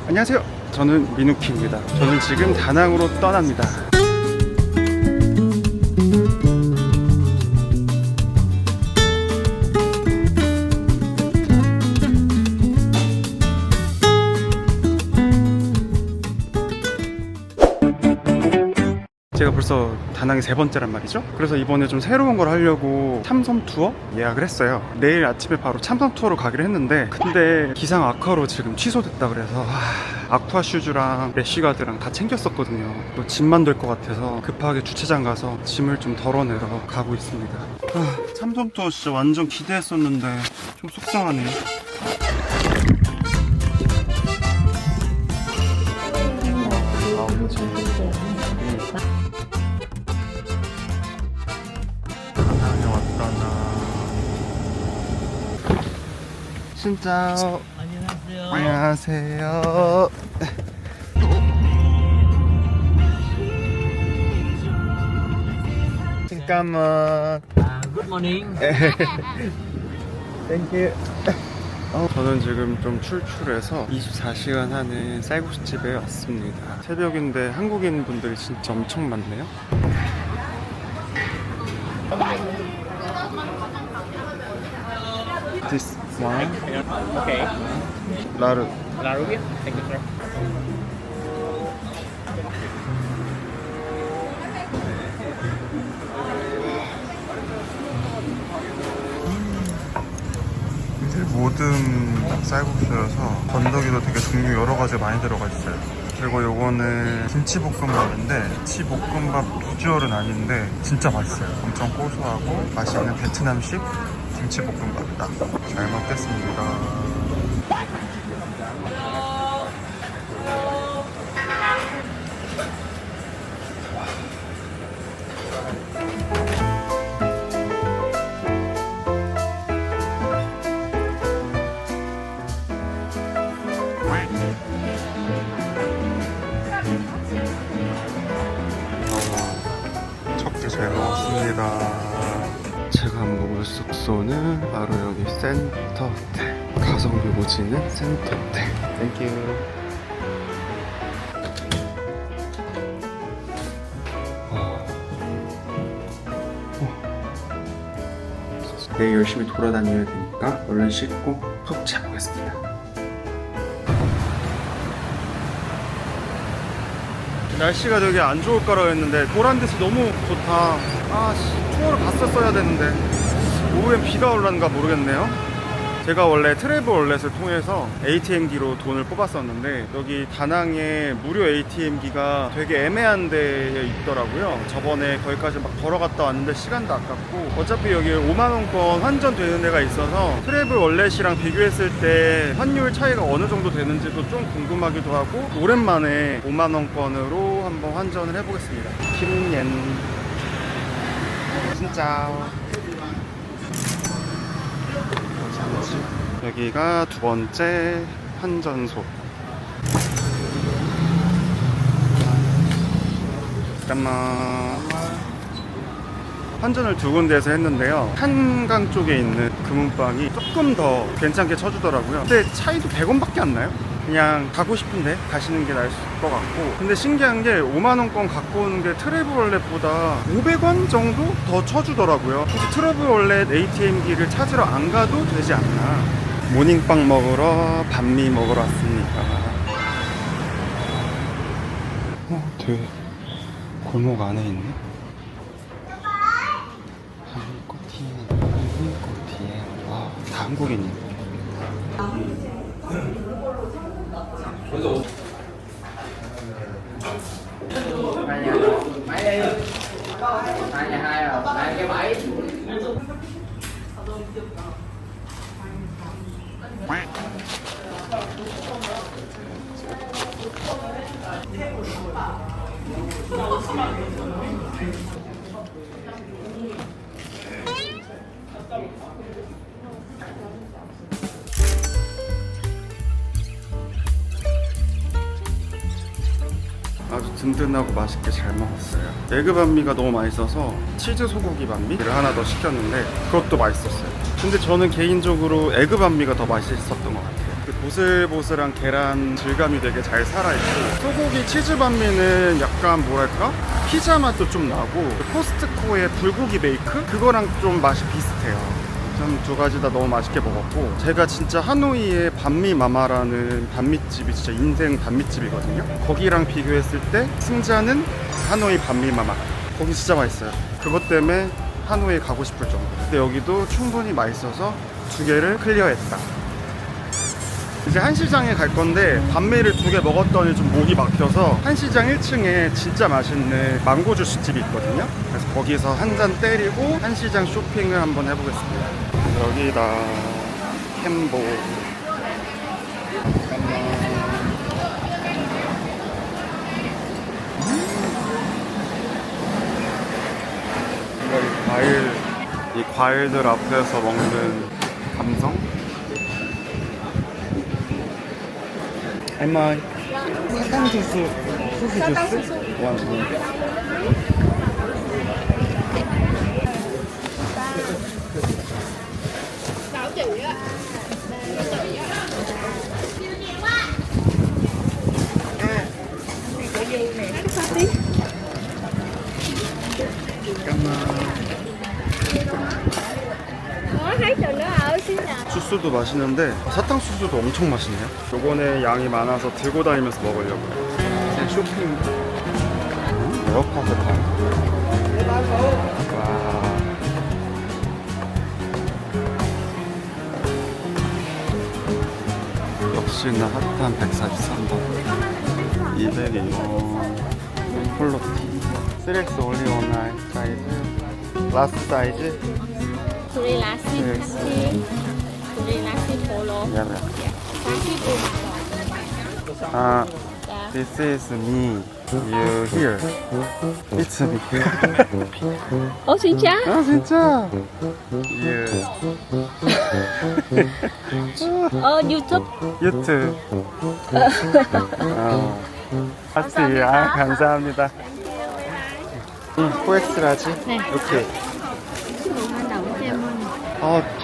안녕하세요. 저는 민우키입니다. 저는 지금 다낭으로 떠납니다. 제가 벌써 다낭이 3번째란 말이죠. 그래서 이번에 좀 새로운 걸 하려고 참섬 투어 예약을 했어요. 내일 아침에 바로 참섬 투어로 가기로 했는데, 근데 기상 악화로 지금 취소됐다 그래서 아쿠아 슈즈랑 래쉬가드랑 다 챙겼었거든요. 또 짐만 될 것 같아서 급하게 주차장 가서 짐을 좀 덜어내러 가고 있습니다. 참섬 투어 진짜 완전 기대했었는데 좀 속상하네요. 진짜 안녕하세요. 안녕하세요. 잠깐만. Good morning. 땡큐. 저는 지금 좀 출출해서 24시간 하는 쌀국수 집에 왔습니다. 새벽인데 한국인 분들이 진짜 엄청 많네요. This one. Okay. 라르. Laru here. Thank you, sir. 모듬 쌀국수여서 건더기도 되게 종류 여러 가지 많이 들어가 있어요. 그리고 요거는 김치볶음밥인데, 김치볶음밥 비주얼은 아닌데 진짜 맛있어요. 엄청 고소하고 맛있는 베트남식 김치볶음밥이다. 잘 먹겠습니다. 잘 먹었습니다. 제가 묵을 숙소는 바로 여기 센터호텔, 가성비 모지는 센터호텔. 땡큐. 내일 열심히 돌아다녀야 되니까 얼른 씻고 푹 자보겠습니다. 날씨가 되게 안 좋을 거라고 했는데 보란듯이 너무 좋다. 투어를 갔었어야 되는데 오후엔 비가 올라는가 모르겠네요. 제가 원래 트래블 월렛을 통해서 ATM기로 돈을 뽑았었는데, 여기 다낭에 무료 ATM기가 되게 애매한 데에 있더라고요. 저번에 거기까지 막 걸어갔다 왔는데 시간도 아깝고, 어차피 여기 5만원권 환전되는 데가 있어서 트래블 월렛이랑 비교했을 때 환율 차이가 어느 정도 되는지도 좀 궁금하기도 하고, 오랜만에 5만원권으로 한번 환전을 해보겠습니다. 김옌 진짜. 여기가 2번째 환전소. 잠깐만. 환전을 2군데에서 했는데요, 한강 쪽에 있는 금은방이 조금 더 괜찮게 쳐주더라고요. 근데 차이도 100원밖에 안 나요. 그냥 가고 싶은데 가시는 게 나을 것 같고, 근데 신기한 게 5만원권 갖고 오는 게 트래블 월렛보다 500원 정도 더 쳐주더라고요. 굳이 트래블 월렛 ATM기를 찾으러 안 가도 되지 않나. 모닝빵 먹으러 반미 먹으러 왔습니다. 되게 골목 안에 있네. 한국티에 다 한국인이네. 아주 든든하고 맛있게 잘 먹었어요. 에그 반미가 너무 맛있어서 치즈 소고기 반미를 하나 더 시켰는데 그것도 맛있었어요. 근데 저는 개인적으로 에그 반미가 더 맛있었던 것 같아요. 보슬보슬한 계란 질감이 되게 잘 살아있고, 소고기 치즈 반미는 약간 뭐랄까? 피자 맛도 좀 나고, 코스트코의 불고기 베이크? 그거랑 좀 맛이 비슷해요. 전 두 가지 다 너무 맛있게 먹었고, 제가 진짜 하노이의 반미 마마라는 반미집이 진짜 인생 반미집이거든요. 거기랑 비교했을 때 승자는 하노이 반미 마마. 거기 진짜 맛있어요. 그것 때문에 하노이 가고 싶을 정도. 근데 여기도 충분히 맛있어서 두 개를 클리어했다. 이제 한시장에 갈 건데 반미를 두 개 먹었더니 좀 목이 막혀서 한시장 1층에 진짜 맛있는 망고 주스집이 있거든요. 그래서 거기서 한 잔 때리고 한시장 쇼핑을 한번 해보겠습니다. 여기다 캠보. 이 과일들 앞에서 먹는 감성? 할머니 사탕 주스 소스 주스? 원. 주스도 맛있는데 사탕수수도 엄청 맛있네요. 요거는 양이 많아서 들고 다니면서 먹으려고요. 제 쇼핑 에어팟을 와. 역시나 핫한 143번 202원 폴로티 3X 올리 원나잇 사이즈 라스트 사이즈 Three lassi, three lassi polo. Yeah. Lassi polo. Ah, this is me. You here? It's me. Ồ xin chào. 아 진짜? You. YouTube. 유튜브. 같이 감사합니다. 코엑스라지? 네. 오케이.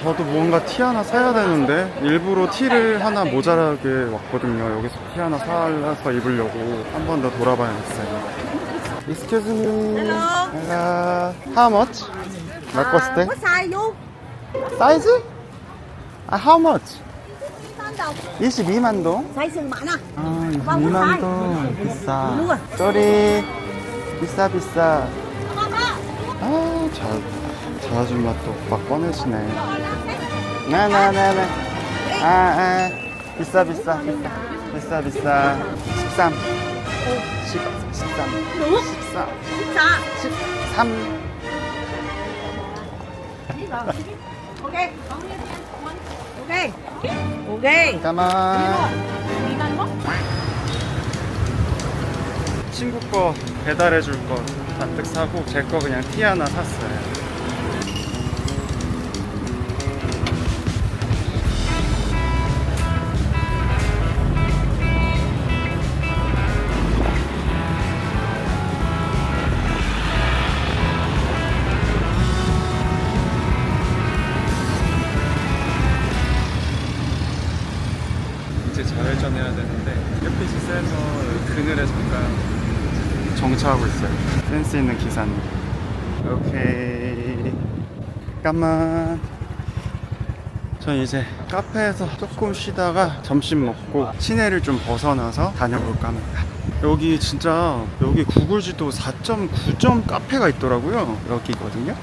저도 뭔가 티 하나 사야 되는데 일부러 티를 하나 모자라게 왔거든요. 여기서 티 하나 사서 입으려고 한 번 더 돌아봐야겠어요. Excuse me. Hello. How much? 몇 코스트? Có size luôn. 사이즈? How much? 22만 22만 동? Size 많아. 22만 동 비싸. 쏘리. 비싸. 저 아줌마 또 막 꺼내시네. 나나나나. 비싸. 13. 13. 14. 13. Ok. 가만. 친구 거 배달해 줄 거 잔뜩 사고 제 거 그냥 티 하나 샀어요. 이제 좌회전해야 되는데 햇빛이 세서 그늘에 잠깐 정차하고 있어요. 센스 있는 기사님. 오케이. 까만. 전 이제 카페에서 조금 쉬다가 점심 먹고 시내를 좀 벗어나서 다녀볼까 합니다. 여기 진짜 여기 구글 지도 4.9점 카페가 있더라고요. 여기거든요.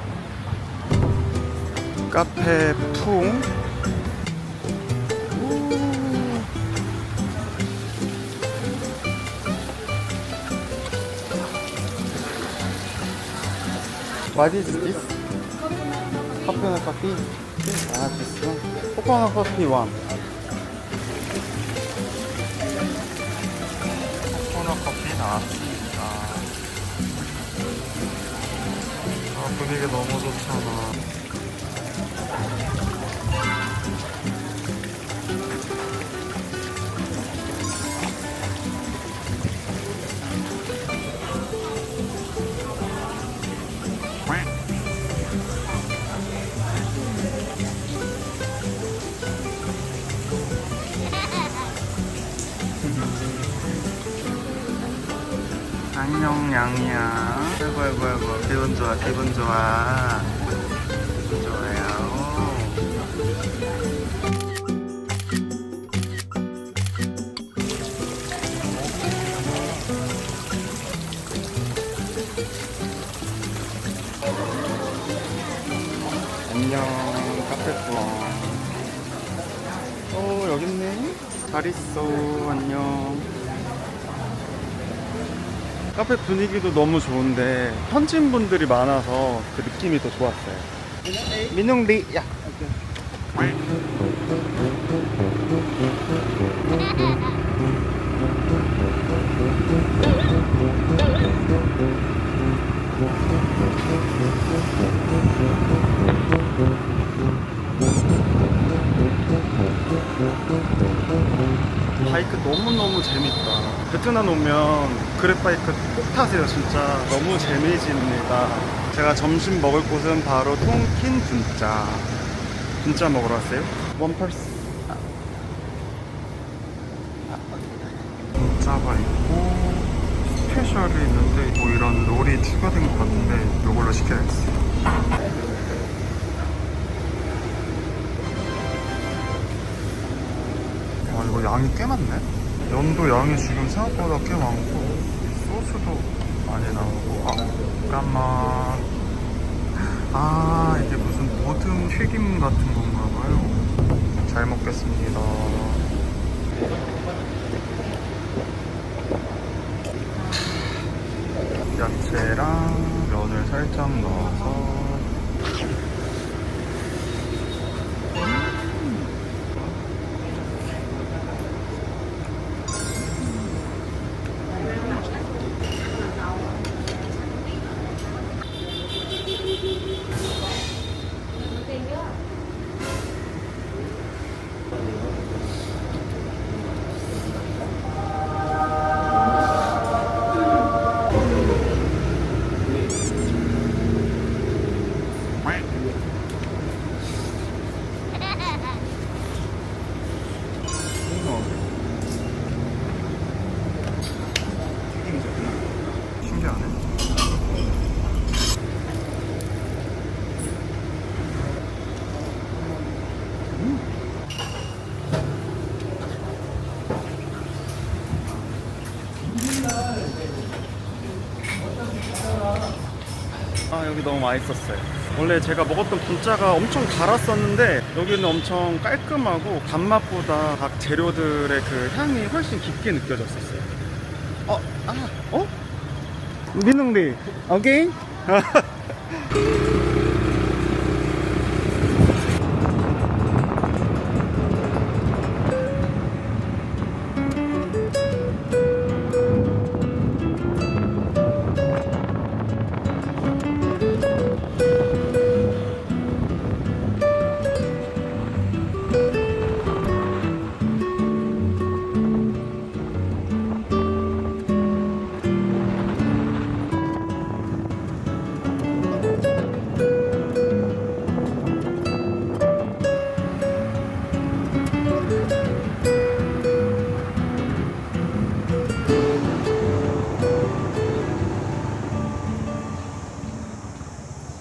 카페 풍. What is this? Coconut coffee? This one. Coconut coffee one. 코코넛 커피 나왔습니다. 분위기 너무 좋잖아. 안녕 양이야. 아이고 기분 좋아 기분 좋아 기분 좋아요. 안녕 카페 여기 있네. 잘 있어. 안녕. 카페 분위기도 너무 좋은데 현지인분들이 많아서 그 느낌이 더 좋았어요. 민웅리 야. 바이크 너무너무 재밌다. 베트남 오면 그랩바이크 꼭 타세요. 진짜 너무 재미집니다. 제가 점심 먹을 곳은 바로 통킨 분짜 먹으러 왔어요. 원펄스 분짜가 있고 스페셜이 있는데 뭐 이런 롤이 추가된 것 같은데 이걸로 시켜야겠어요. 이거 양이 꽤 많네. 연도 양이 지금 생각보다 꽤 많고 소스도 많이 나오고. 잠깐만. 이게 무슨 모듬 튀김 같은 건가 봐요. 잘 먹겠습니다. 야채랑 면을 살짝 넣어서 신기하네. 여기 너무 맛있었어요. 원래 제가 먹었던 분짜가 엄청 달았었는데 여기는 엄청 깔끔하고 단맛보다 각 재료들의 그 향이 훨씬 깊게 느껴졌었어요. 민웅리 오케이?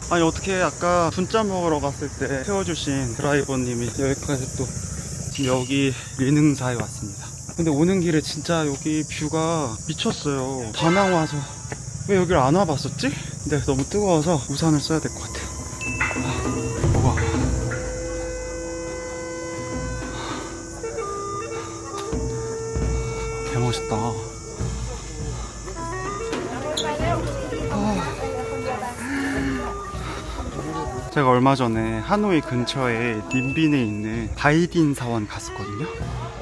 아니 어떻게 아까 분짜 먹으러 갔을 때 태워주신 드라이버님이 여기까지 또 지금 여기 리능사에 왔습니다. 근데 오는 길에 진짜 여기 뷰가 미쳤어요. 다낭 와서 왜 여기를 안 와봤었지? 근데 너무 뜨거워서 우산을 써야 될 것 같아. 우와. 개멋있다. 제가 얼마 전에 하노이 근처에 님빈에 있는 바이딘 사원 갔었거든요.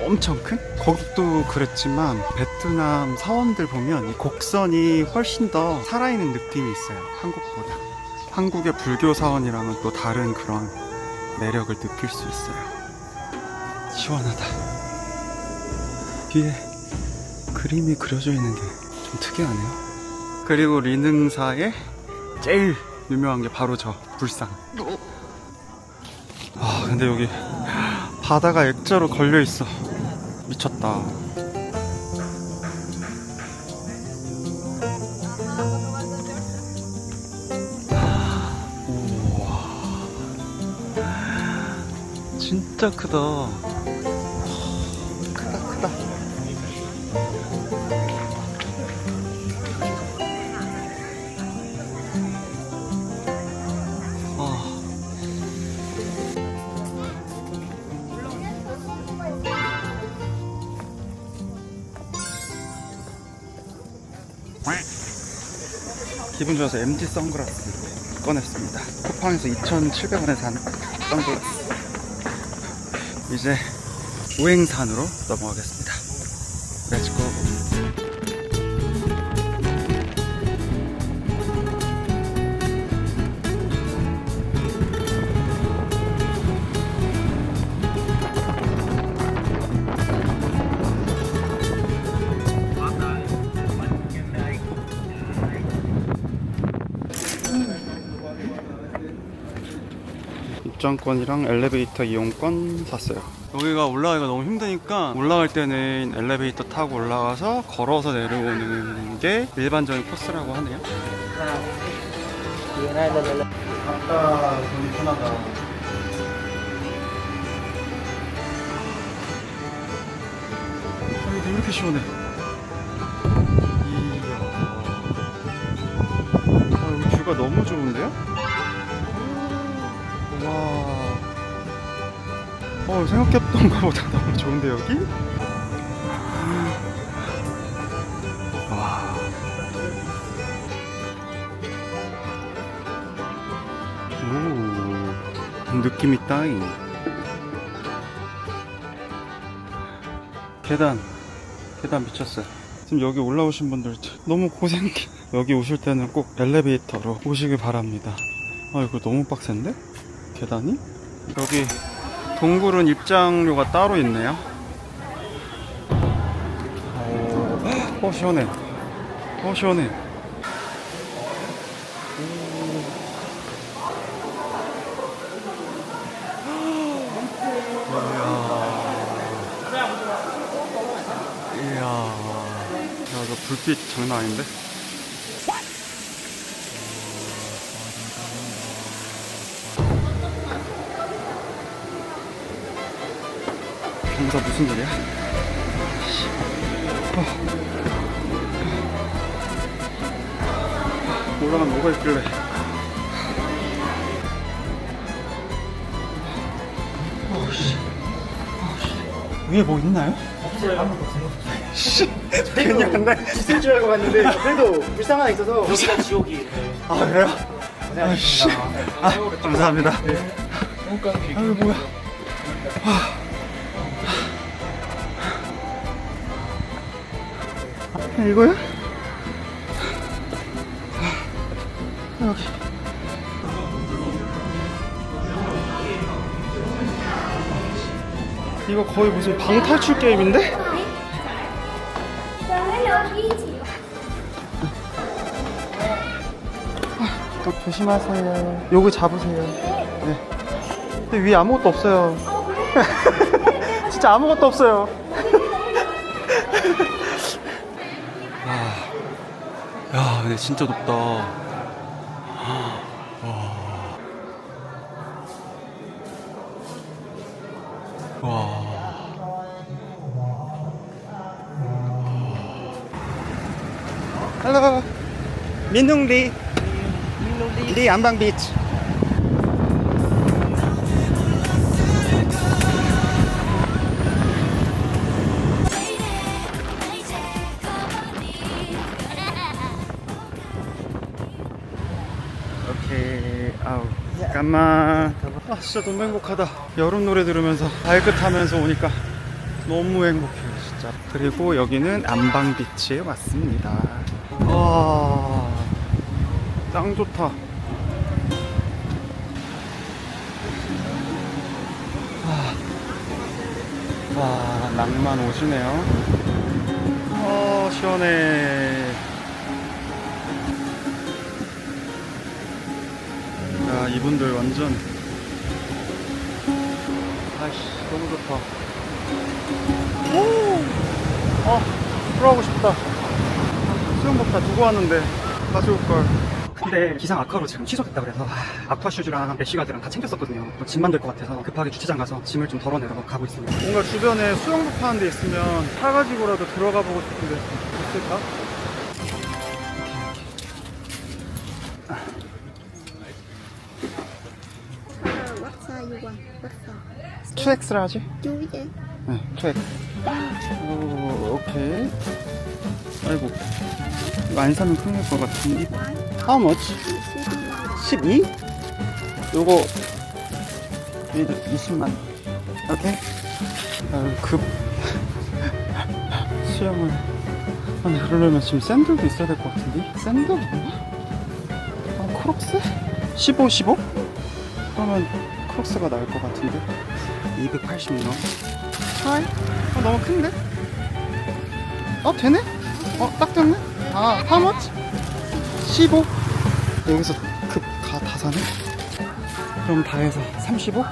엄청 큰? 거기도 그랬지만 베트남 사원들 보면 이 곡선이 훨씬 더 살아있는 느낌이 있어요. 한국보다. 한국의 불교 사원이랑은 또 다른 그런 매력을 느낄 수 있어요. 시원하다. 뒤에 그림이 그려져 있는 게 좀 특이하네요. 그리고 리능사의 제일 유명한 게 바로 저 불상. 근데 여기 바다가 액자로 걸려 있어. 미쳤다. 진짜 크다. 크다 크다. 기분 좋아서 MG 선글라스 꺼냈습니다. 쿠팡에서 2,700원에 산 선글라스. 이제 우행산으로 넘어가겠습니다. 렛츠고. 입장권이랑 엘리베이터 이용권 샀어요. 여기가 올라가기가 너무 힘드니까 올라갈 때는 엘리베이터 타고 올라가서 걸어서 내려오는 게 일반적인 코스라고 하네요. 아까 너무 편하다. 여기 왜 이렇게 시원해? 이야. 여기 뷰가 너무 좋은데요? 와, 생각했던 것보다 너무 좋은데 여기? 와. 오, 느낌 있다잉. 계단 미쳤어요. 지금 여기 올라오신 분들 너무 고생. 여기 오실 때는 꼭 엘리베이터로 오시길 바랍니다. 아, 이거 너무 빡센데? 계단이? 여기 동굴은 입장료가 따로 있네요. 시원해. 시원해. 이야. 야, 이거 불빛 장난 아닌데? 경사 무슨 소리야? 올라가면 뭐가 있길래? 위에 뭐 있나요? 없어요. 아무것도 없어요. 그냥 날 있을 줄 알고 봤는데 그래도 불쌍한 게 있어서 여기가 지옥이에요. 아, 그래요? 아, 감사합니다. 아유, 뭐야. 이거야? 여기. 이거 거의 무슨 방탈출 게임인데? 조심하세요. 요거 잡으세요. 네. 근데 위에 아무것도 없어요. 진짜 아무것도 없어요. 야, 근데 진짜 높다. 와. Hello. 민둥리. 리 안방 비치. 오케이. 아우. 잠깐만. 아, 진짜 너무 행복하다. 여름 노래 들으면서 발끝하면서 오니까 너무 행복해요, 진짜. 그리고 여기는 안방 비치에 왔습니다. 와, 짱 좋다. 와, 낭만 오시네요. 시원해. 야, 이분들 완전. 아이씨, 너무 좋다. 오! 들어가고 싶다. 수영복 다 두고 왔는데 가져올걸. 근데 기상 악화로 지금 취소됐다 그래서 아쿠아 슈즈랑 래쉬가드랑 다 챙겼었거든요. 짐만 될 것 같아서 급하게 주차장 가서 짐을 좀 덜어내러 가고 있습니다. 뭔가 주변에 수영복 파는 데 있으면 사가지고라도 들어가 보고 싶은데 있을까? 2X를 하지? 네, 2X. 오, 오케이. 아이고, 이거 안 사면 큰일 날 것 같은데. How much? 12? 요거 20만. 오케이. 급 수영을. 아니, 그러려면 지금 샌들도 있어야 될 것 같은데? 샌들 없나? 크록스? 15, 15? 그러면 크록스가 나을 것 같은데? 280만. 하이? 너무 큰데? 되네? 딱 됐네? how much? 15? 여기서 급 다 사네? 그럼 다 해서 35?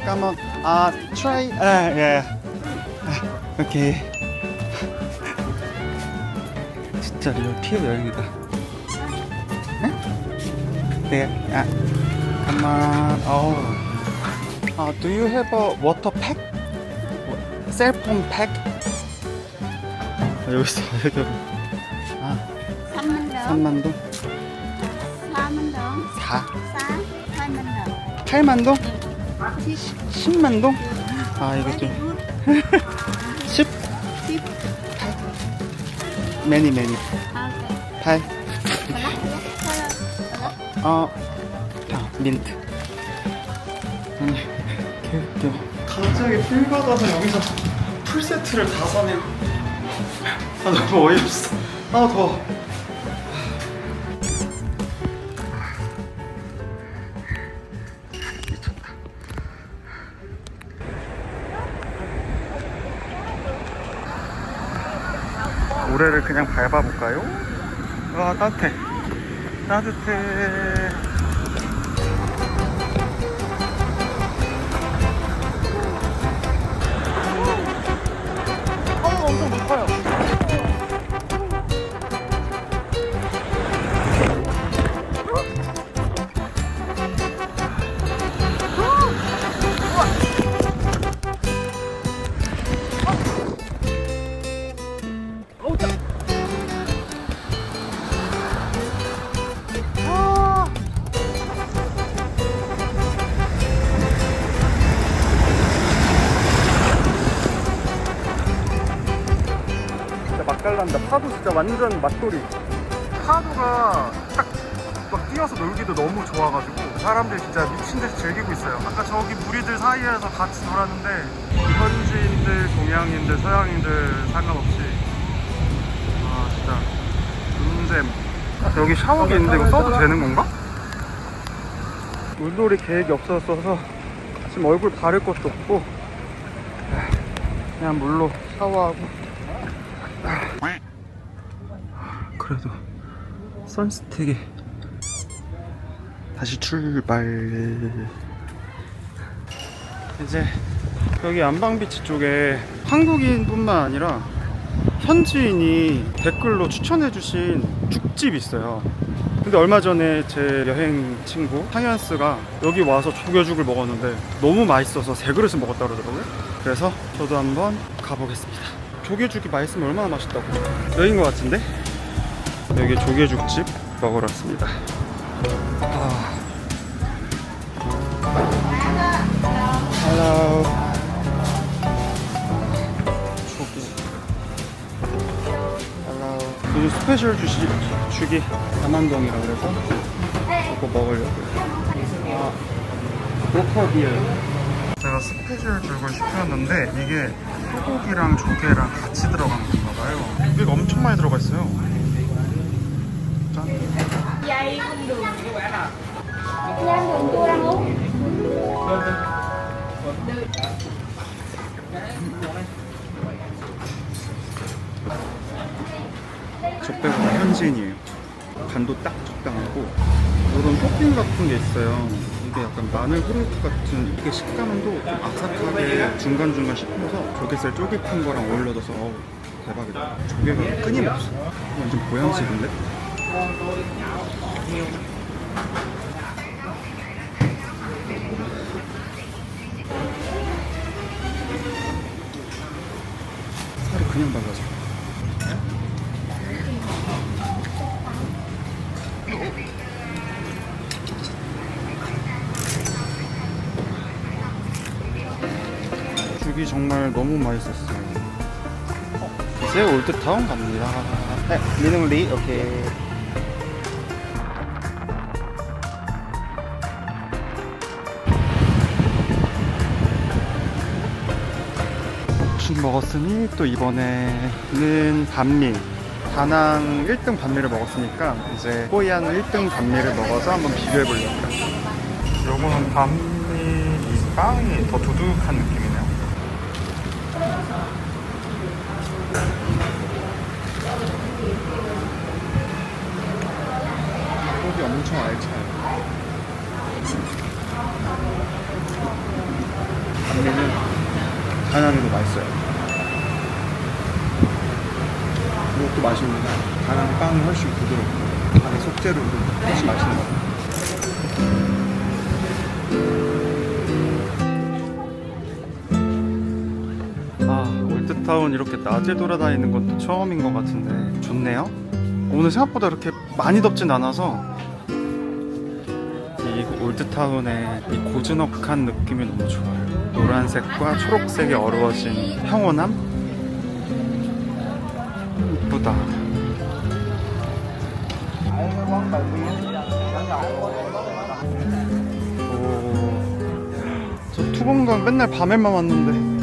come on. try. 예. 오케이. 진짜 리얼 피해 여행이다. 네? come on. Do you have a water pack? Cell phone pack? 여기 있어, 여기. 3만 동? 4? 8만 동? 10만 동? 이거 좀 10? 8? 매니 8? 민트. 아니, 개웃겨. 갑자기 풀 받아서 여기서 풀 세트를 다 사네요. 너무 어이없어. 더워. 미쳤다. 모래를 그냥 밟아볼까요? 와, 따뜻해. 따뜻해. 엄청 높아요. 맛깔난다. 파도 진짜 완전 맛돌이. 파도가 딱 막 뛰어서 놀기도 너무 좋아가지고 사람들이 진짜 미친듯이 즐기고 있어요. 아까 저기 무리들 사이에서 같이 놀았는데 현지인들, 동양인들, 서양인들 상관없이 진짜 눈샘. 여기 샤워기 있는데 이거 써도 되는 건가? 물놀이 계획이 없었어서 지금 얼굴 바를 것도 없고 그냥 물로 샤워하고. 그래도 선스택에 다시 출발. 이제 여기 안방비치 쪽에 한국인뿐만 아니라 현지인이 댓글로 추천해주신 죽집이 있어요. 근데 얼마 전에 제 여행 친구 상현스가 여기 와서 조개죽을 먹었는데 너무 맛있어서 3그릇을 먹었다 그러더라고요. 그래서 저도 한번 가보겠습니다. 조개죽이 맛있으면 얼마나 맛있다고. 여긴 것 같은데? 여기 조개죽집 먹으러 왔습니다. 헬로. 조개. 헬로. 요즘 스페셜 죽이 4만동이라 그래서 이거 먹으려고요. 로커비어. 제가 스페셜 죽을 시켰는데 이게 소고기랑 조개랑 같이 들어간 건가 봐요. 고기가 엄청 많이 들어가 있어요. 짠. 저 빼고 다 현지인이에요. 간도 딱 적당하고 이런 토핑 같은 게 있어요. 이게 약간 마늘 후르트 같은, 이게 식감도 좀 아삭하게 중간중간 씹혀서 조개살 쫄깃한 거랑 어울려져서 대박이다. 조개가 끊임없어. 완전 보양식인데? 살이 그냥 발라져. 죽이 정말 너무 맛있었어요. 이제 올드타운 갑니다. 네, 미능리 오케이. 죽 먹었으니 또 이번에는 반미, 다낭 1등 반미를 먹었으니까 이제 호이안 1등 반미를 먹어서 한번 비교해 보려고요. 요거는 반미 이 빵이 더 두둑한 느낌이네요. 속이 엄청 알차요. 반미는 다낭이 더 맛있어요. 이것도 맛있는데 다낭 빵이 훨씬 부드럽고 안에 속재료도 훨씬 맛있는 것 같아요. 올드타운 이렇게 낮에 돌아다니는 건 또 처음인 것 같은데 좋네요. 오늘 생각보다 그렇게 많이 덥진 않아서 이 올드타운의 이 고즈넉한 느낌이 너무 좋아요. 노란색과 초록색이 어우러진 평온함? 이쁘다. 저 투봉강 맨날 밤에만 왔는데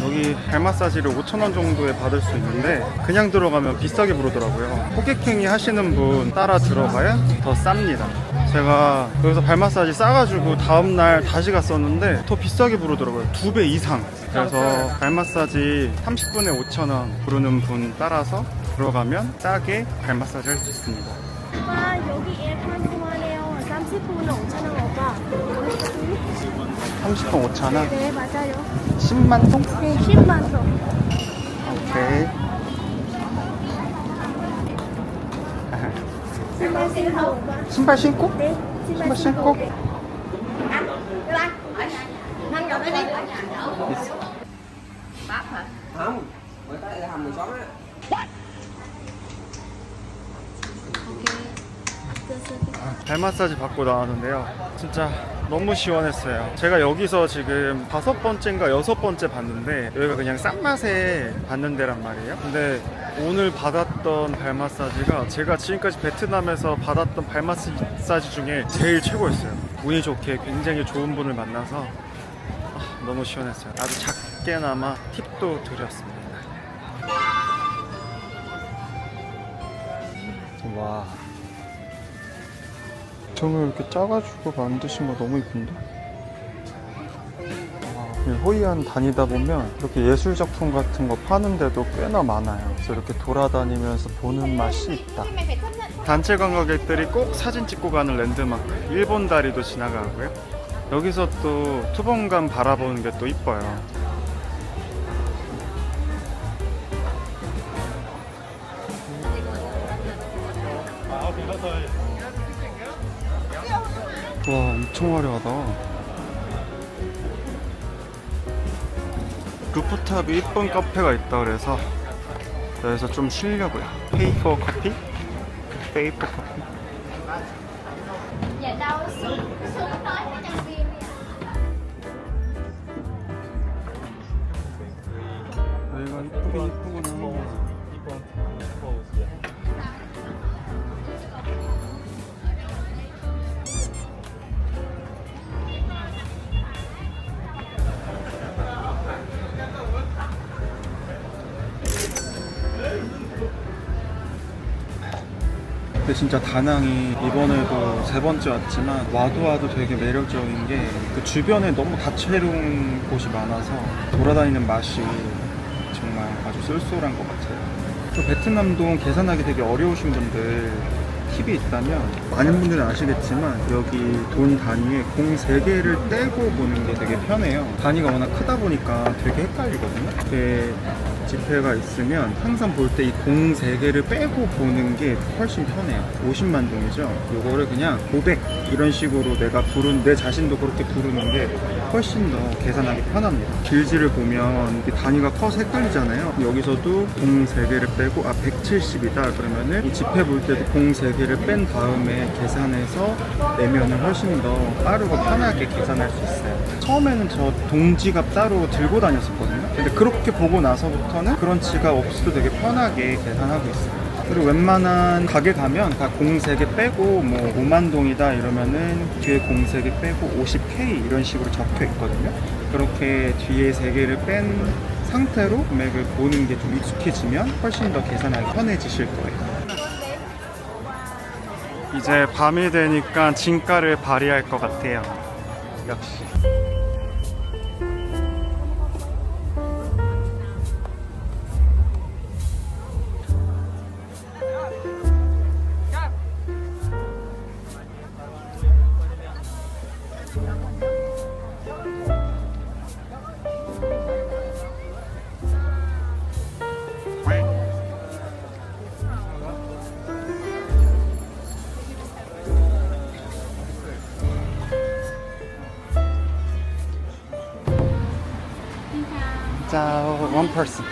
여기 발 마사지를 5,000원 정도에 받을 수 있는데 그냥 들어가면 비싸게 부르더라고요. 호객행위 하시는 분 따라 들어가야 더 쌉니다. 제가 여기서 발 마사지 싸가지고 다음날 다시 갔었는데 더 비싸게 부르더라고요. 2배 이상. 그래서 발 마사지 30분에 5,000원 부르는 분 따라서 들어가면 싸게 발 마사지 할 수 있습니다. 와, 여기 에어컨 그만해요. 30분은 5,000원 오빠. 30분 5,000원? 네, 맞아요. 10만 동? 네, 10만 원. 오케이. 신발 신고 오빠. 신발 신고? 네, 신발 신고? 발 마사지 받고 나왔는데요. 진짜 너무 시원했어요. 제가 여기서 지금 5번째인가 6번째 봤는데 여기가 그냥 싼 맛에 받는 데란 말이에요. 근데 오늘 받았던 발 마사지가 제가 지금까지 베트남에서 받았던 발 마사지 중에 제일 최고였어요. 운이 좋게 굉장히 좋은 분을 만나서 너무 시원했어요. 아주 작게나마 팁도 드렸습니다. 와, 정말 이렇게 짜가지고 만드신 거 너무 이쁜데? 호이안 다니다 보면 이렇게 예술 작품 같은 거 파는 데도 꽤나 많아요. 그래서 이렇게 돌아다니면서 보는 맛이 있다. 단체 관광객들이 꼭 사진 찍고 가는 랜드마크 일본 다리도 지나가고요. 여기서 또 투봉강 바라보는 게 또 이뻐요. 와, 엄청 화려하다. 루프탑이 이쁜 카페가 있다 그래서 여기서 좀 쉬려고요. 페이 포 커피? 페이 포 커피? 여기가 이쁘긴 이쁘구나. 근데 진짜 다낭이 이번에도 3번째 왔지만 와도 되게 매력적인 게 그 주변에 너무 다채로운 곳이 많아서 돌아다니는 맛이 정말 아주 쏠쏠한 것 같아요. 또 베트남도 계산하기 되게 어려우신 분들 팁이 있다면, 많은 분들은 아시겠지만 여기 돈 단위에 공 3개를 떼고 보는 게 되게 편해요. 단위가 워낙 크다 보니까 되게 헷갈리거든요. 이렇게 지폐가 있으면 항상 볼 때 이 공 3개를 빼고 보는 게 훨씬 편해요. 50만 동이죠. 요거를 그냥 500 이런 식으로 내가 내 자신도 그렇게 부르는 게 훨씬 더 계산하기 편합니다. 길지를 보면 이 단위가 커서 헷갈리잖아요. 여기서도 공 3개를 빼고 170이다 그러면은 이 지폐 볼 때도 공 3개를 뺀 다음에 계산해서 내면은 훨씬 더 빠르고 편하게 계산할 수 있어요. 처음에는 저 동지갑 따로 들고 다녔었거든요. 근데 그렇게 보고 나서부터는 그런 지갑 없이도 되게 편하게 계산하고 있어요. 그리고 웬만한 가게 가면 다 공 3개 빼고 뭐 5만 동이다 이러면은 뒤에 공 3개 빼고 50K 이런 식으로 적혀 있거든요. 그렇게 뒤에 3개를 뺀 상태로 금액을 보는 게 좀 익숙해지면 훨씬 더 계산하기 편해지실 거예요. 이제 밤이 되니까 진가를 발휘할 것 같아요. 역시. 자, one person.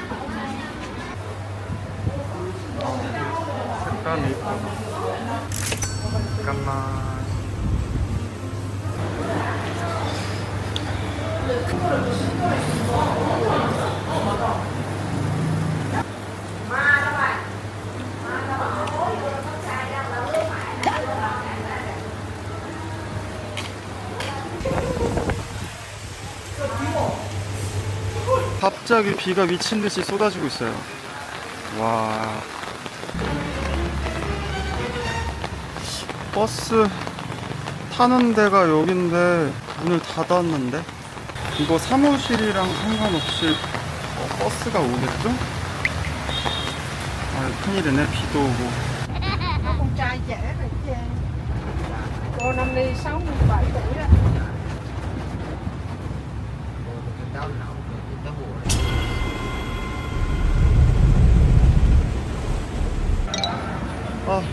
색감이 이쁘다. 잠깐만. 갑자기 비가 미친 듯이 쏟아지고 있어요. 와. 버스 타는 데가 여긴데 문을 닫았는데? 이거 사무실이랑 상관없이 버스가 오겠죠? 아, 큰일이네. 비도 오고. Con trai trẻ này chứ. Cô năm nay 67 tuổi đó.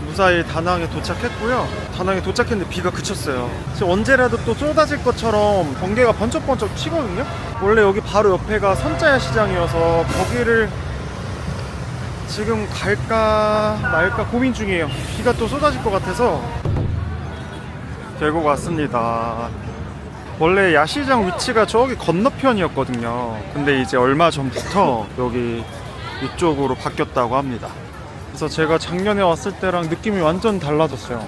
무사히 다낭에 도착했고요. 다낭에 도착했는데 비가 그쳤어요. 지금 언제라도 또 쏟아질 것처럼 번개가 번쩍번쩍 치거든요. 원래 여기 바로 옆에가 선자야 시장이어서 거기를 지금 갈까 말까 고민 중이에요. 비가 또 쏟아질 것 같아서. 계곡 왔습니다. 원래 야시장 위치가 저기 건너편이었거든요. 근데 이제 얼마 전부터 여기 이쪽으로 바뀌었다고 합니다. 그래서 제가 작년에 왔을 때랑 느낌이 완전 달라졌어요.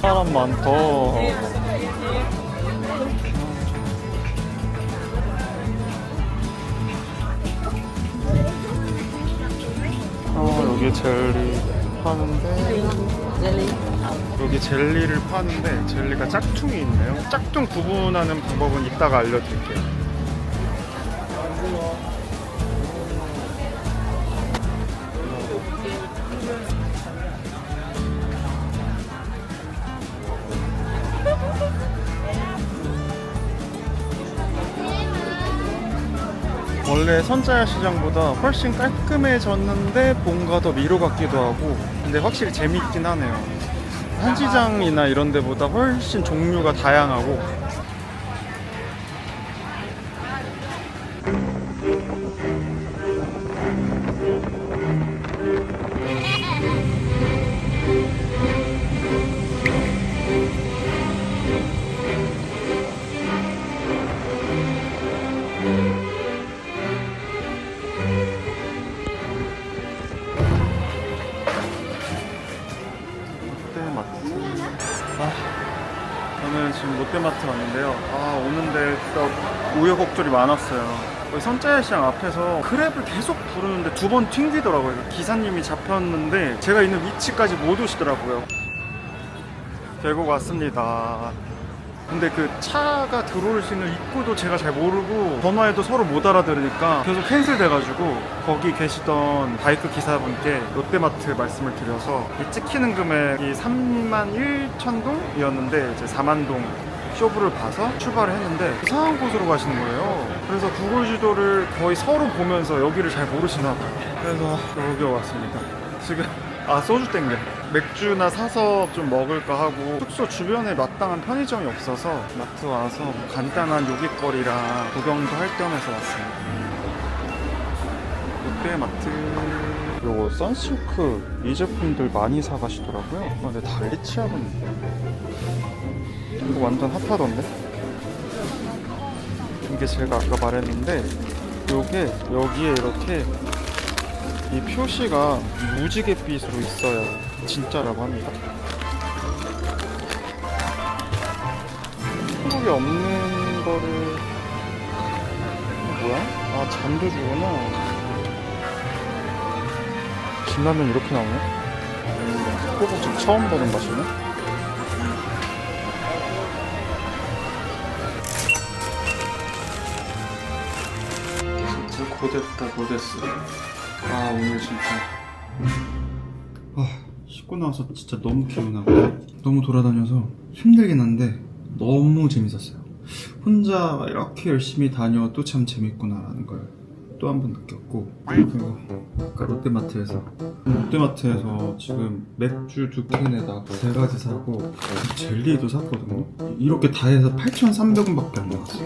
사람 많다. 여기 젤리 파는데 여기 젤리를 파는데 젤리가 짝퉁이 있네요. 짝퉁 구분하는 방법은 이따가 알려드릴게요. 원래 선자야 시장보다 훨씬 깔끔해졌는데 뭔가 더 미로 같기도 하고, 근데 확실히 재밌긴 하네요. 한시장이나 이런 데보다 훨씬 종류가 다양하고. 저는 지금 롯데마트 왔는데요. 오는데 진짜 우여곡절이 많았어요. 여기 선자야 시장 앞에서 그랩을 계속 부르는데 2번 튕기더라고요. 기사님이 잡혔는데 제가 있는 위치까지 못 오시더라고요. 계곡 왔습니다. 근데 그 차가 들어올 수 있는 입구도 제가 잘 모르고 전화해도 서로 못 알아들으니까 계속 캔슬돼가지고 거기 계시던 바이크 기사분께 롯데마트 말씀을 드려서 이 찍히는 금액이 31,000동이었는데 이제 4만동 쇼부를 봐서 출발을 했는데 이상한 곳으로 가시는 거예요. 그래서 구글 지도를 거의 서로 보면서 여기를 잘 모르시나 봐요. 그래서 여기 왔습니다. 지금 소주 땡겨. 맥주나 사서 좀 먹을까 하고 숙소 주변에 마땅한 편의점이 없어서 마트 와서 뭐 간단한 요깃거리랑 구경도 할 겸 해서 왔습니다. 롯데마트. 요거 선실크 이 제품들 많이 사가시더라고요. 근데 달리치약은 이거 완전 핫하던데? 이게 제가 아까 말했는데 요게 여기에 이렇게 이 표시가 무지갯빛으로 있어야 진짜라고 합니다. 한국에 없는 거를 뭐야? 잔도주구나. 진라면 이렇게 나오네? 꼬북집 처음 보는 맛이네? 진짜 고됐다 고됐어. 오늘 진짜 씻고 나와서 진짜 너무 개운하고 너무 돌아다녀서 힘들긴 한데 너무 재밌었어요. 혼자 이렇게 열심히 다녀도 참 재밌구나라는 걸 또 한 번 느꼈고, 그리고 아까 롯데마트에서 지금 맥주 2캔에다 3가지 사고 젤리도 샀거든요. 이렇게 다 해서 8,300원밖에 안 나왔어요.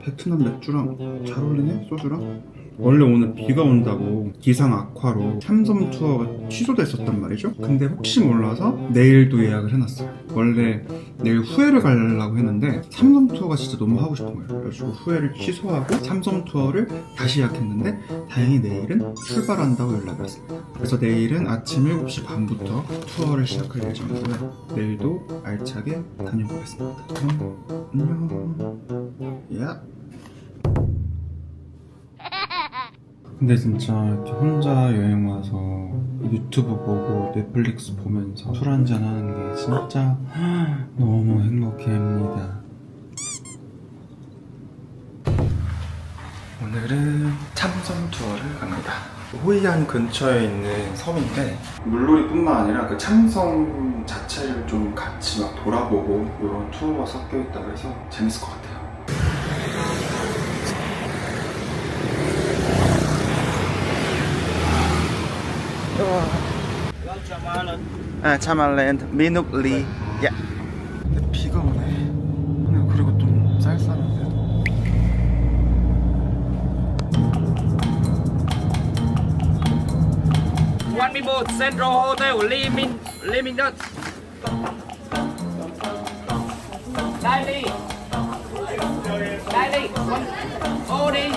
베트남 맥주랑 잘 어울리네, 소주랑. 원래 오늘 비가 온다고 기상 악화로 참섬 투어가 취소됐었단 말이죠. 근데 혹시 몰라서 내일도 예약을 해놨어요. 원래 내일 후회를 가려고 했는데 참섬 투어가 진짜 너무 하고 싶은 거예요. 그래가지고 후회를 취소하고 참섬 투어를 다시 예약했는데 다행히 내일은 출발한다고 연락이 왔습니다. 그래서 내일은 아침 7시 반부터 투어를 시작할 예정이고요. 내일도 알차게 다녀보겠습니다. 그럼 안녕. 야. 근데 진짜 이렇게 혼자 여행 와서 유튜브 보고 넷플릭스 보면서 술 한잔 하는 게 진짜 너무 행복해합니다. 오늘은 참섬 투어를 갑니다. 호이안 근처에 있는 섬인데 물놀이뿐만 아니라 그 참섬 자체를 좀 같이 막 돌아보고 이런 투어가 섞여 있다고 해서 재밌을 것 같아요. 차말랜드 미눅리. 야. 근데 비가 오네. 그리고 좀 쌀쌀한데. One people Central Hotel Liminot. Daily. Odi.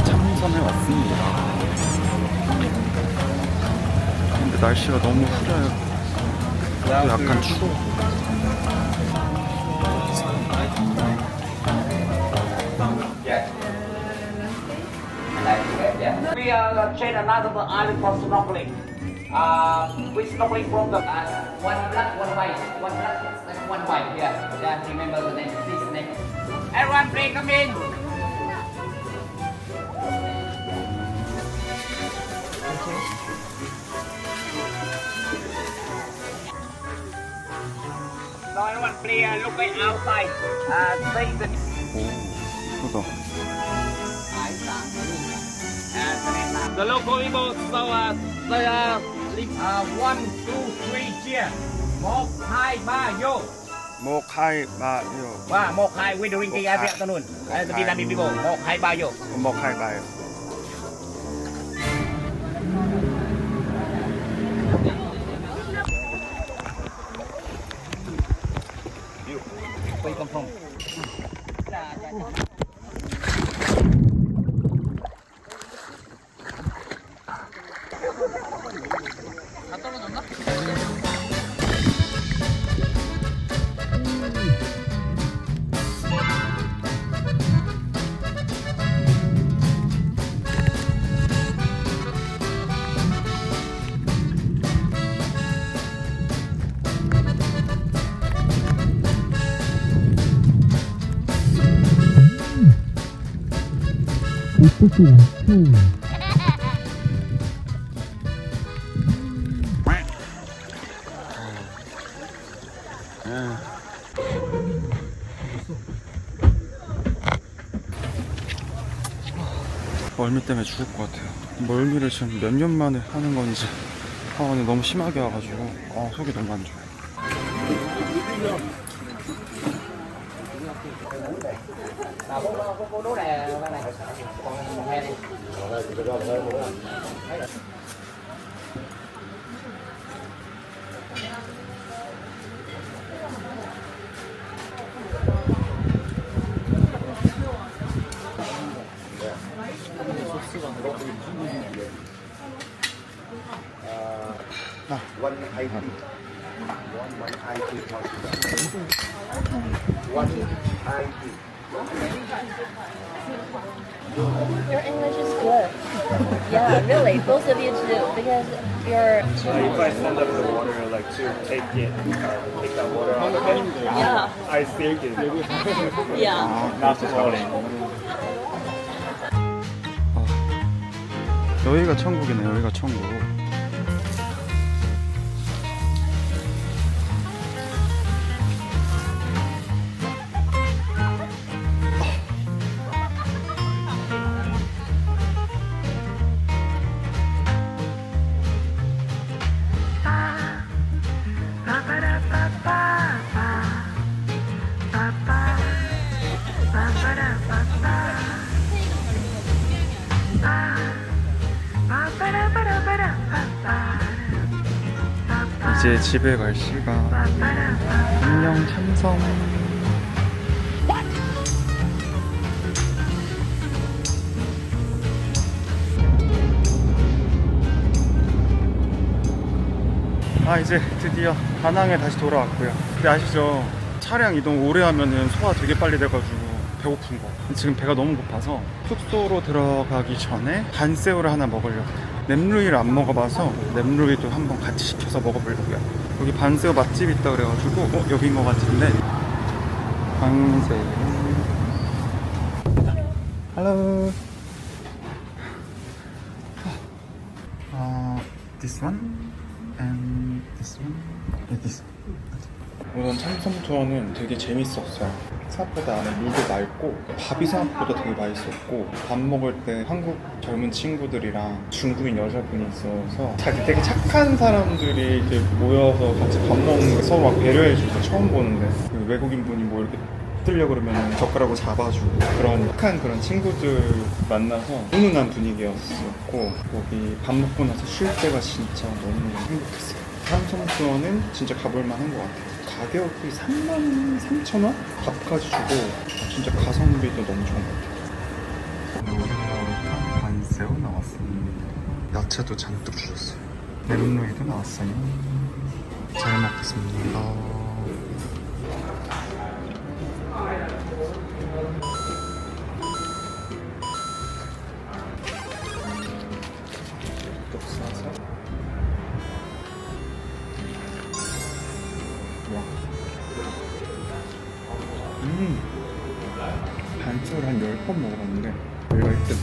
참섬에 왔습니다. 근데 날씨가 너무 흐려요. 또 약간 추워. We train another island for snorkeling. We snorkeling from the one black, one white, one white. Yeah. Remember the name. This name. Everyone, please come in. So everyone, please look at outside. See the. 예쁘다. The local people, so they 1, 2, 3 cheer. Một, hai, ba, vô. 모카이 마요. Wow, một, hai, we drinking every afternoon. The Vietnamese people, một, hai, ba, vô. 모카이 마요. Where you come from? 멀미 때문에 죽을 것 같아요. 멀미를 지금 몇 년 만에 하는 건지 오늘 너무 심하게 와가지고 속이 너무 안 좋아요. Cô đố nè, bên này. Còn hè đi. One IT. One IT. One IT. Your English is good. Yeah, really, both of you too, because you're. If I stand up the water, like to take that water out of it, Yeah, I still can yeah. not floating. 여기가 천국이네. 여기가 천국. 이제 집에 갈 시간. 안녕 참섬. 이제 드디어 다낭에 다시 돌아왔고요. 근데 아시죠? 차량 이동 오래 하면은 소화 되게 빨리 돼가지고 배고픈 거. 지금 배가 너무 고파서 숙소로 들어가기 전에 반새우를 하나 먹으려고. nem루이를 안 먹어봐서 nem루이도 한번 같이 시켜서 먹어보려고요. 여기 반새우 맛집 있다 그래가지고 여기인 것 같은데. 반새우. Hello. This one and this one. Yeah, this one. 우선 참섬 투어는 되게 재밌었어요. 생각보다 안에 물도 맑고 밥이 생각보다 되게 맛있었고 밥 먹을 때 한국 젊은 친구들이랑 중국인 여자분이 있어서 되게 착한 사람들이 이렇게 모여서 같이 밥 먹는 게 서로 막 배려해 주는 거 처음 보는데 그 외국인 분이 뭐 이렇게 뜨려고 그러면 젓가락으로 잡아주고 그런 착한 그런 친구들 만나서 훈훈한 분위기였었고 거기 밥 먹고 나서 쉴 때가 진짜 너무 행복했어요. 참섬 투어는 진짜 가볼만 한 것 같아요. 가격이 33,000원? 밥까지 주고 진짜 가성비도 너무 좋은 것 같아요. 우리나라 반새우 나왔습니다. 야채도 잔뜩 주셨어요. nem루이도 나왔어요. 잘 먹겠습니다. 뚝 싸서 반새우를 한 10번 먹어봤는데 여기가 1등.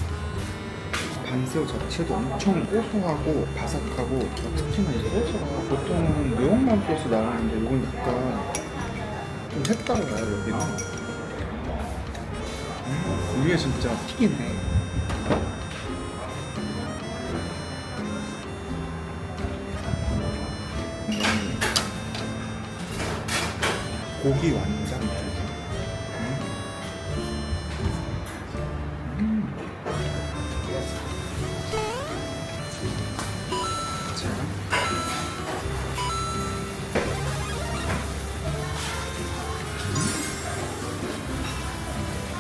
반새우 자체도 엄청 고소하고 바삭하고 특히나 이 소스가 보통은 매운맛 소스 나오는데 이건 약간 좀 색다르나요 여기는? 위에 진짜 튀기네. 고기 완장.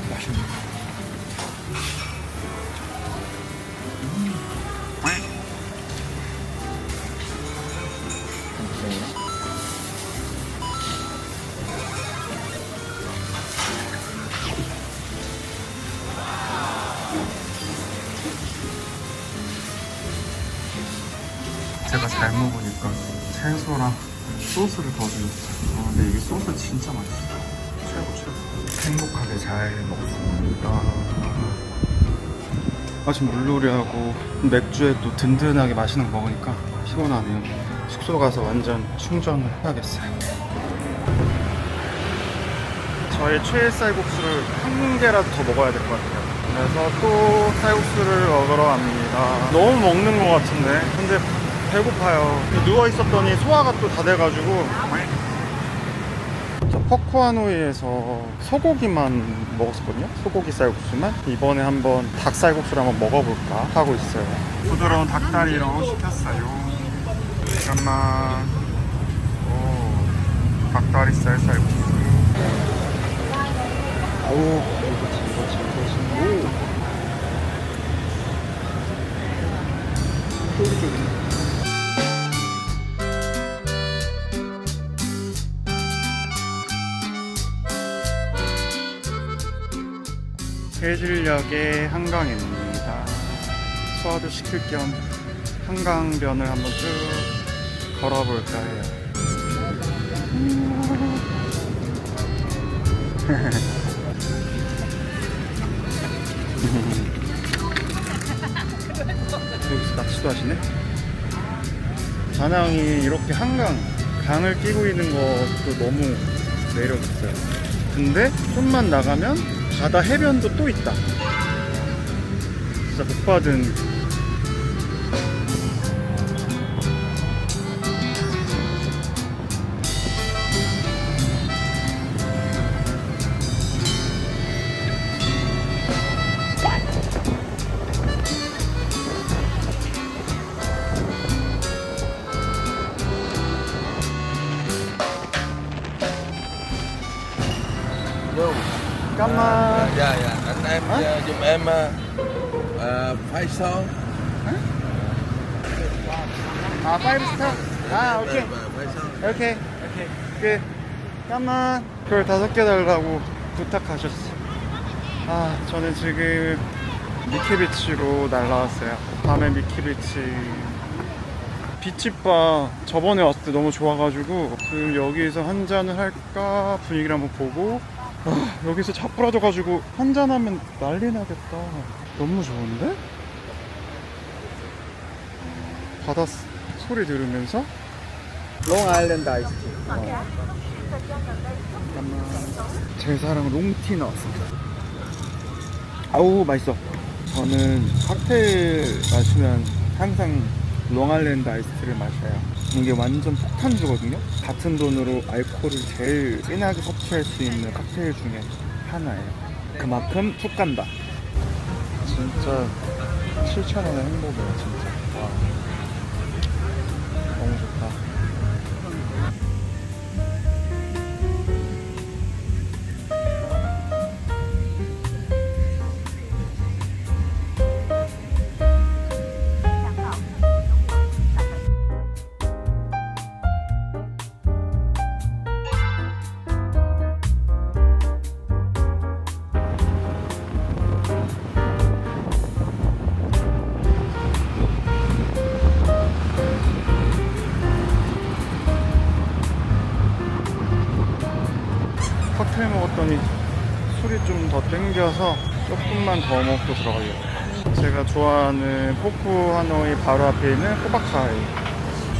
맛있네. 제가 잘 먹으니까 채소랑 소스를 더 주셨어요. 근데 이게 소스 진짜 맛있어요. 최고. 행복하게 잘 먹습니다. 아침 물놀이하고 맥주에 또 든든하게 맛있는 거 먹으니까 피곤하네요. 숙소 가서 완전 충전을 해야겠어요. 저의 최애 쌀국수를 한 개라도 더 먹어야 될 것 같아요. 그래서 또 쌀국수를 먹으러 갑니다. 너무 먹는 것 같은데 근데 배고파요. 누워 있었더니 소화가 또 다 돼가지고. 저 퍼쿠하노이에서 소고기만 먹었었거든요. 소고기 쌀국수만. 이번에 한번 닭쌀국수를 한번 먹어볼까 하고 있어요. 부드러운 닭다리로 시켰어요. 잠깐만. 오, 닭다리살 쌀국수. 오, 이거지. 쫄깃쫄깃. 세질역의 한강입니다. 소화도 시킬 겸 한강변을 한번 쭉 걸어볼까 해요. 여기서 낚시도 하시네? 다낭이 이렇게 강을 끼고 있는 것도 너무 매력있어요. 근데 좀만 나가면 바다 해변도 또 있다. 진짜 복 받은. 잠깐만. Dạ dạ anh em giùm em phái son. 아, 5스타? 아, 오케이. Phái son. 오케이. 오케이. 끝. 잠깐만. 별 5개 달라고 부탁하셨어. 아, 저는 지금 미키비치로 날라왔어요. 밤에 미키비치. 비치바 저번에 왔을 때 너무 좋아가지고 지금 여기서 한잔을 할까 분위기를 한번 보고. 여기서 자꾸라져가지고 한잔하면 난리 나겠다. 너무 좋은데? 바다 소리 들으면서 롱 아일랜드 아이스티. 잠깐만. 제 사랑 롱티 나왔습니다. 아우 맛있어. 저는 칵테일 마시면 항상 롱 아일랜드 아이스티를 마셔요. 이게 완전 폭탄주거든요. 같은 돈으로 알코올을 제일 진하게 섭취할 수 있는 칵테일 중에 하나예요. 그만큼 툭 간다. 진짜 7,000원의 행복이에요. 진짜. 와. 너무 좋다. 칵테일 먹었더니 술이 좀 더 땡겨서 조금만 더 먹고 들어가려고요. 제가 좋아하는 포쿠하노이 바로 앞에 있는 호박카이.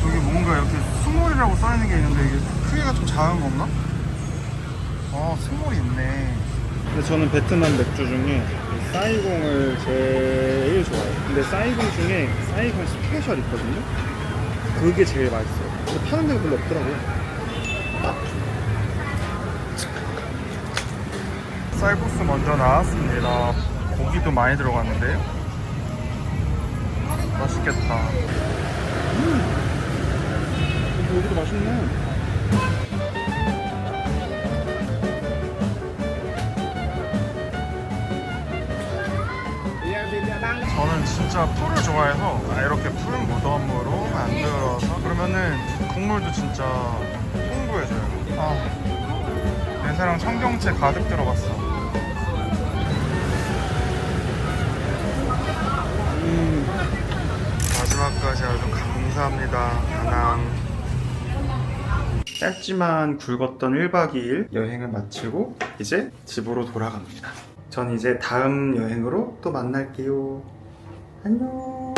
여기 뭔가 이렇게 스몰이라고 써있는 게 있는데 이게 크기가 좀 작은 건가? 스몰이 있네. 근데 저는 베트남 맥주 중에 사이공을 제일 좋아해요. 근데 사이공 중에 사이공 스페셜 있거든요? 그게 제일 맛있어요. 근데 파는 데가 별로 없더라고요. 쌀국수 먼저 나왔습니다. 고기도 많이 들어갔는데요. 맛있겠다. 고기도 맛있네. 저는 진짜 풀을 좋아해서 이렇게 풀 무덤으로 만들어서 그러면은 국물도 진짜 풍부해져요. 내 사랑 청경채 가득 들어갔어. 마지막까지 아주 감사합니다. 다낭. 짧지만 굵었던 1박 2일 여행을 마치고 이제 집으로 돌아갑니다. 전 이제 다음 여행으로 또 만날게요. 안녕.